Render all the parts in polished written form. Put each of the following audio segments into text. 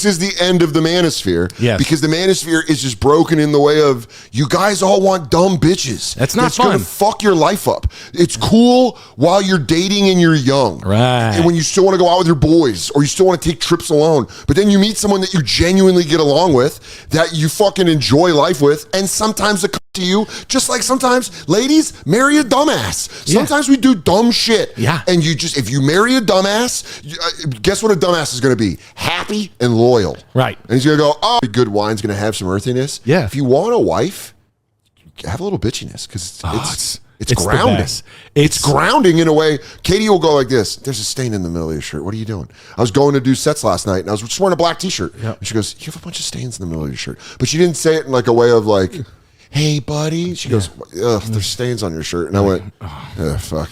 This is the end of the manosphere. Yes. Because the manosphere is just broken in the way of, you guys all want dumb bitches. That's not gonna fun. Fuck your life up. It's cool while you're dating and you're young. Right. And when you still want to go out with your boys, or you still want to take trips alone. But then you meet someone that you genuinely get along with, that you fucking enjoy life with, and sometimes it comes to you, just like sometimes, ladies, marry a dumbass. Yeah. Sometimes we do dumb shit. Yeah. And you just, if you marry a dumbass, guess what a dumbass is going to be? Happy and loyal. Right. And he's going to go, oh, good wine's going to have some earthiness. Yeah. If you want a wife, have a little bitchiness, because it's grounding. It's grounding in a way. Katie will go like this. There's a stain in the middle of your shirt. What are you doing? I was going to do sets last night, and I was just wearing a black t-shirt. Yep. And she goes, you have a bunch of stains in the middle of your shirt. But she didn't say it in like a way of like, hey, buddy. She goes, ugh, there's stains on your shirt. And I went, fuck.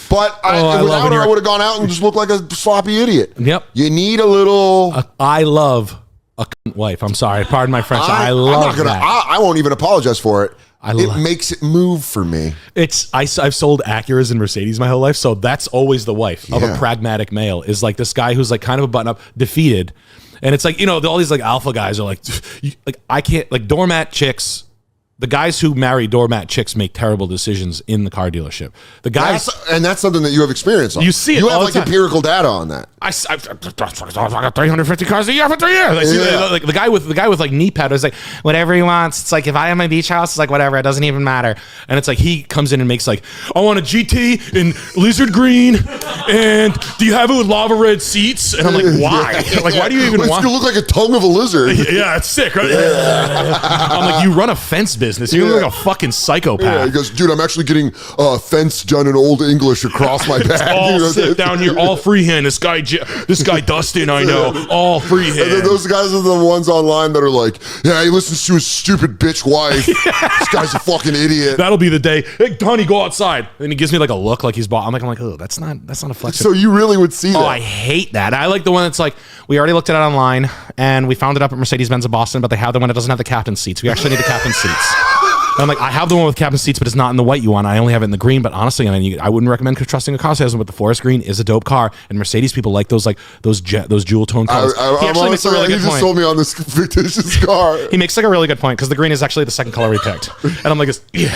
But without her, I would have gone out and just looked like a sloppy idiot. Yep. You need a little... I love a cunt wife. I'm sorry. Pardon my French. I love that. I won't even apologize for it. It makes it move for me. I've sold Acuras and Mercedes my whole life, so that's always the wife of a pragmatic male, is like this guy who's like kind of a button up, defeated. And it's like, you know, all these like alpha guys are like I can't, like doormat chicks. The guys who marry doormat chicks make terrible decisions in the car dealership. The guys, that's something that you have experience on. You see it. You have all like the time. empirical data on that. I got 350 cars a year for 3 years. I see like the guy with like knee pad is like, whatever he wants. It's like, if I have my beach house, it's like whatever. It doesn't even matter. And it's like he comes in and makes like, I want a GT in lizard green, and do you have it with lava red seats? And I'm like, why? Like, why do you even It's want? gonna look like a tongue of a lizard. Yeah, it's sick, right? I'm like, you run a fence business. You look like a fucking psychopath. Yeah, he goes, dude, I'm actually getting fence done in Old English across my back. All sit down here, all freehand. This guy Dustin, I know, all freehand. And then those guys are the ones online that are like, yeah, he listens to his stupid bitch wife. This guy's a fucking idiot. That'll be the day. Hey, honey, go outside. And he gives me like a look, like he's bought. I'm like, oh, that's not a flex. So you really would see that? Oh, I hate that. I like the one that's like, we already looked at it online, and we found it up at Mercedes-Benz of Boston, but they have the one that doesn't have the captain seats. We actually need the captain seats. I'm like, I have the one with captain seats, but it's not in the white you want. I only have it in the green. But honestly, I wouldn't recommend trusting a car salesman. But the forest green is a dope car, and Mercedes people like those jewel tone colors. He actually makes a really good point. He just sold me on this fictitious car. He makes like a really good point, because the green is actually the second color we picked, and I'm like, yeah.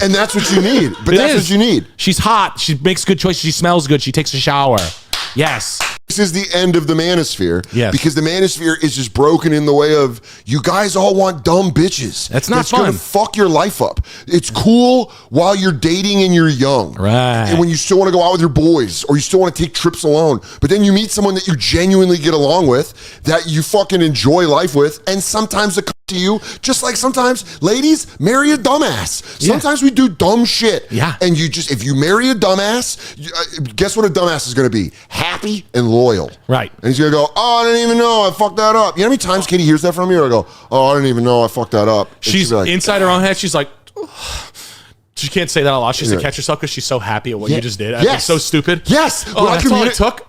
And that's what you need. But that's what you need. She's hot. She makes good choices. She smells good. She takes a shower. Yes. This is the end of the manosphere. Yes. Because the manosphere is just broken in the way of, you guys all want dumb bitches. That's not fun. It's gonna fuck your life up. It's cool while you're dating and you're young. Right. And when you still want to go out with your boys, or you still want to take trips alone. But then you meet someone that you genuinely get along with, that you fucking enjoy life with, and sometimes it comes to you, just like sometimes, ladies, marry a dumbass. Sometimes we do dumb shit. Yeah. And you just, if you marry a dumbass, guess what a dumbass is going to be? Happy and loyal. Right. And he's going to go, oh, I didn't even know I fucked that up. You know how many times Katie hears that from me? Or I go, oh, I didn't even know I fucked that up. And she's like, inside her own head, she's like, oh. She can't say that a lot. She has to catch herself because she's so happy at what you just did. It's so stupid. Yes. Oh, that's all it took?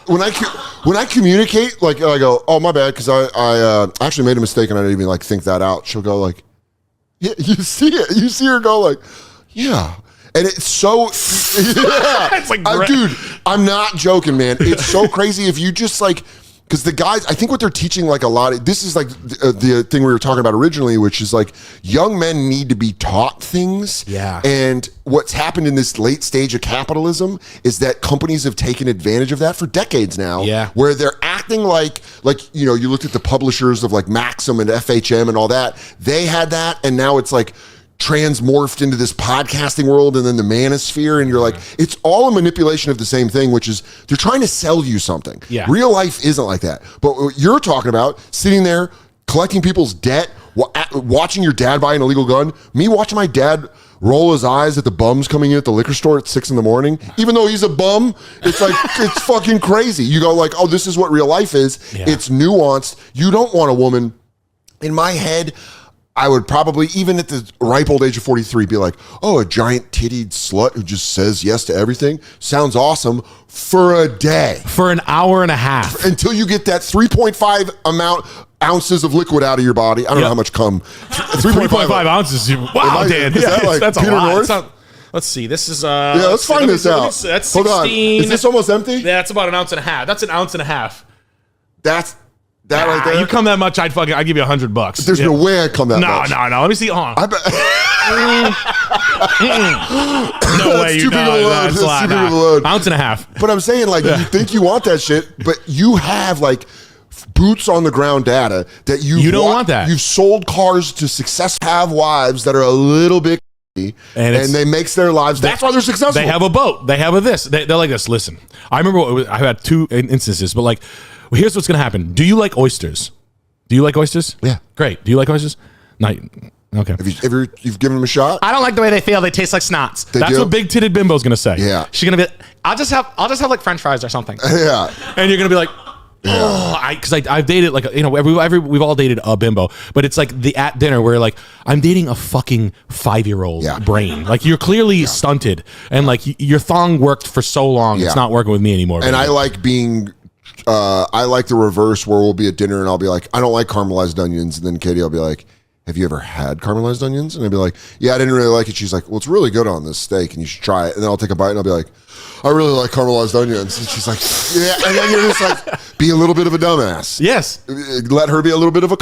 When I communicate, like I go, oh, my bad, because I actually made a mistake and I didn't even like think that out. She'll go like, yeah, you see it. You see her go like, yeah. And it's so, It's like, dude, I'm not joking, man. It's so crazy if you just like, because the guys, I think what they're teaching like a lot, this is like the thing we were talking about originally, which is like young men need to be taught things. Yeah. And what's happened in this late stage of capitalism is that companies have taken advantage of that for decades now. Yeah. Where they're acting like, you know, you looked at the publishers of like Maxim and FHM and all that. They had that, and now it's like transmorphed into this podcasting world, and then the manosphere, and you're like, it's all a manipulation of the same thing, which is they're trying to sell you something. Yeah. Real life isn't like that. But what you're talking about, sitting there collecting people's debt, watching your dad buy an illegal gun, me watching my dad roll his eyes at the bums coming in at the liquor store at 6 a.m, even though he's a bum, it's like, it's fucking crazy. You go like, oh, this is what real life is. Yeah. It's nuanced. You don't want a woman. In my head, I would probably, even at the ripe old age of 43, be like, oh, a giant tittied slut who just says yes to everything sounds awesome for a day. For an hour and a half. Until you get that 3.5 ounces of liquid out of your body. I don't know how much cum. 3.5 ounces. Wow, Dan. Is that like that's Peter a lot. North? Let's see. This is let's find this out. That's 16. Hold on. Is this almost empty? Yeah, that's about an ounce and a half. That's an ounce and a half. That's That right there. You come that much, I'd give you $100. There's no way I'd come that much. No. Let me see. Hold on. I bet. No way. Too big of a load. That's too big of a load. Ounce and a half. But I'm saying, like, you think you want that shit, but you have like boots on the ground data that you don't want that. You've sold cars to have wives that are a little bit. And they makes their lives. That's why they're successful. They have a boat. They have a this. They're like this. Listen, I remember I had 2 instances, but like, well, here's what's gonna happen. Do you like oysters? Do you like oysters? Yeah. Great. Do you like oysters? No. Okay. Have you've given them a shot? I don't like the way they feel. They taste like snots. That's what big titted bimbo's gonna say. Yeah. She's gonna be. I'll just have like French fries or something. Yeah. And you're gonna be like. Oh, because I've dated like we've all dated a bimbo, but it's like at dinner where like I'm dating a fucking 5-year-old brain. Like you're clearly stunted, and like your thong worked for so long, it's not working with me anymore. And I like being, I like the reverse where we'll be at dinner and I'll be like, I don't like caramelized onions, and then Katie will be like, have you ever had caramelized onions? And I'd be like, yeah, I didn't really like it. She's like, well, it's really good on this steak, and you should try it. And then I'll take a bite and I'll be like, I really like caramelized onions. And she's like, yeah. And then you're just like, be a little bit of a dumbass. Yes. Let her be a little bit of a,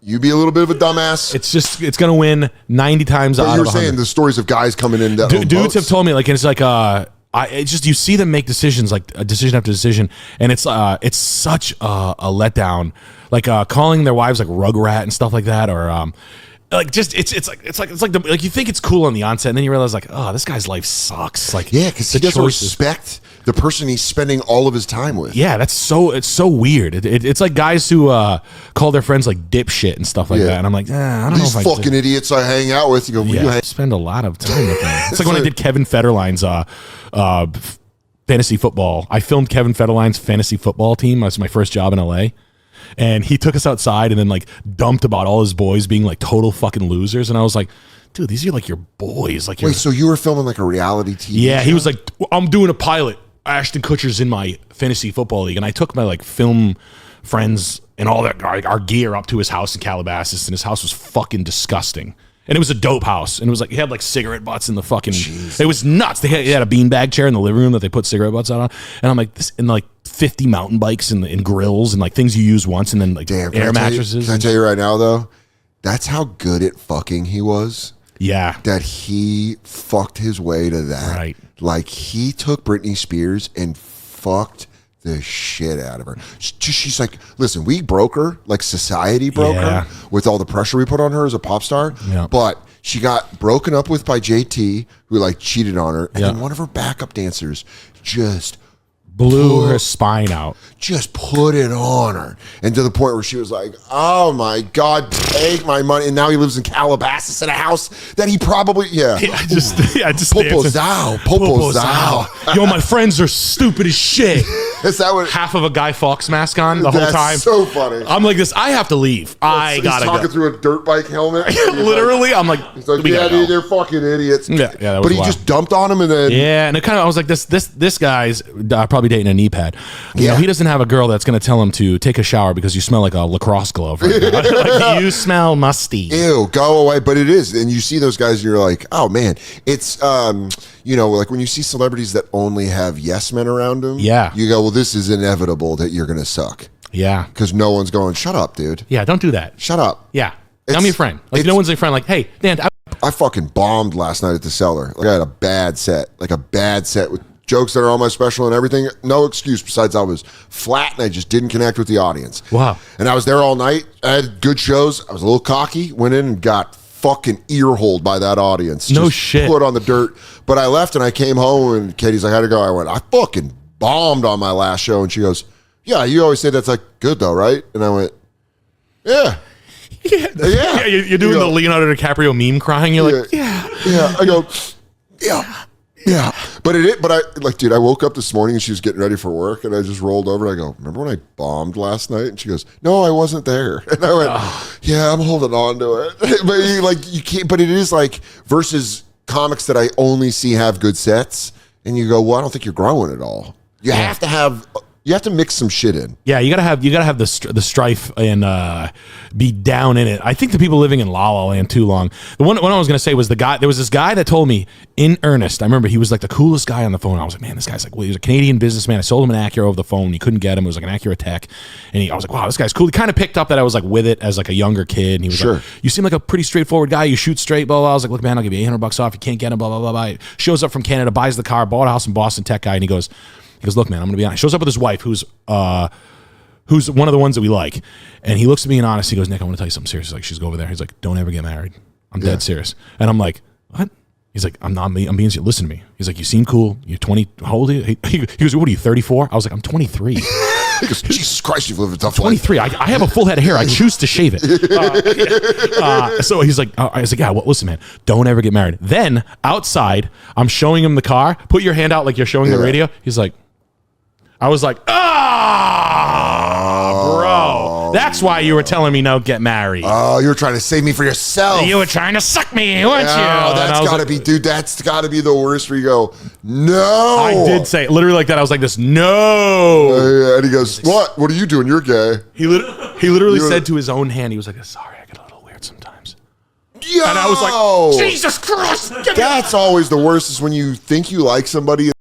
you be a little bit of a dumbass. It's going to win 90 times out of 100. You were saying the stories of guys coming in that dudes have told me, like, it's like, it's just, you see them make decisions, like a decision after decision. And it's such a letdown, like calling their wives like rugrat and stuff like that. Or, like just it's like you think it's cool on the onset, and then you realize like, oh, this guy's life sucks. Like, yeah, because he doesn't respect the person he's spending all of his time with. Yeah, it's so weird. It's like guys who call their friends like dipshit and stuff like that, and I'm like, I don't know if these fucking idiots I hang out with. You go, I spend a lot of time with them. It's like when I did Kevin Federline's fantasy football. I filmed Kevin Federline's fantasy football team. That was my first job in LA. And he took us outside and then like dumped about all his boys being like total fucking losers. And I was like, dude, these are like your boys. Like, wait, so you were filming like a reality TV show? He was like, I'm doing a pilot. Ashton Kutcher's in my fantasy football league. And I took my like film friends and all that our gear up to his house in Calabasas. And his house was fucking disgusting. And it was a dope house. And it was like, he had like cigarette butts in the fucking, It was nuts. He had a beanbag chair in the living room that they put cigarette butts out on. And I'm like, this, and like 50 mountain bikes and grills and like things you use once, and then like air mattresses. Can I tell you right now though, that's how good at fucking he was. Yeah. That he fucked his way to that. Right. Like he took Britney Spears and fucked the shit out of her. She's like, listen, we broke her, like society broke her with all the pressure we put on her as a pop star. Yeah. But she got broken up with by JT, who like cheated on her. And then one of her backup dancers just blew her spine out. Just put it on her. And to the point where she was like, oh my God, take my money. And now he lives in Calabasas in a house that he probably, just Popo. Yo, my friends are stupid as shit. Is that what? Half of a Guy Fawkes mask on the whole time. That's so funny. I'm like this. I have to leave. I gotta go. He's talking through a dirt bike helmet. Literally, I'm like, he's like, yeah, dude, they're fucking idiots. Yeah, that was but he just dumped on him, and then and it kind of, I was like, this guy's probably dating a knee pad. You know, he doesn't have a girl that's gonna tell him to take a shower because you smell like a lacrosse glove right now. Like, you smell musty. Ew, go away. But it is, and you see those guys, and you're like, oh man, it's like when you see celebrities that only have yes men around them. Yeah, you go, well, this is inevitable that you're gonna suck. Yeah, because no one's going, shut up, dude. Yeah, don't do that. Shut up. Yeah, I'm your friend. Like no one's a friend. Like, hey, Dan. I fucking bombed last night at the Cellar. Like I had a bad set with jokes that are on my special and everything. No excuse besides I was flat and I just didn't connect with the audience. Wow. And I was there all night. I had good shows. I was a little cocky. Went in and got fucking ear-holed by that audience. No shit. Put on the dirt. But I left and I came home and Katie's like, how'd it go? I went, I fucking bombed on my last show. And she goes, yeah, you always say that's like good though, right? And I went, yeah. Yeah. You're doing the Leonardo DiCaprio meme crying. You're like, yeah. I go, yeah. Yeah, but I like, dude, I woke up this morning and she was getting ready for work and I just rolled over and I go, remember when I bombed last night? And she goes, no, I wasn't there. And I went, yeah, I'm holding on to it. But you can't, but it is like versus comics that I only see have good sets. And you go, well, I don't think you're growing at all. You have to have, You have to mix some shit in. Yeah, you gotta have the strife and be down in it. I think the people living in La La Land too long. The one I was gonna say was the guy. There was this guy that told me in earnest. I remember he was like the coolest guy on the phone. I was like, man, this guy's like, well, he was a Canadian businessman. I sold him an Acura over the phone. He couldn't get him. It was like an Acura Tech, and I was like, wow, this guy's cool. He kind of picked up that I was like with it as like a younger kid. And he was like, you seem like a pretty straightforward guy. You shoot straight, blah blah. I was like, look, man, I'll give you $800 off. You can't get him, blah blah blah blah. Shows up from Canada, buys the car, bought a house in Boston, tech guy, and he goes, look, man, I'm gonna be honest. Shows up with his wife, who's one of the ones that we like, and he looks at me in honest. He goes, Nick, I want to tell you something serious. He's like, she's go over there. He's like, don't ever get married. I'm dead serious. And I'm like, what? He's like, I'm being serious. Listen to me. He's like, you seem cool. You're 20. How old are you? He goes, what are you, 34? I was like, I'm 23. He goes, Jesus Christ, you've lived a tough 23. life. I have a full head of hair. I choose to shave it. So he's like, I was like, yeah, well, listen, man, don't ever get married. Then outside, I'm showing him the car. Put your hand out like you're showing the radio. He's like, I was like, bro, that's why you were telling me no, get married. Oh, you were trying to save me for yourself. You were trying to suck me, weren't you? That's gotta be, dude. That's gotta be the worst. Where you go, no. I did say literally like that. I was like this, no. And he goes, what? What are you doing? You're gay. He literally said to his own hand, he was like, sorry, I get a little weird sometimes. Yo! And I was like, Jesus Christ. That's always the worst, is when you think you like somebody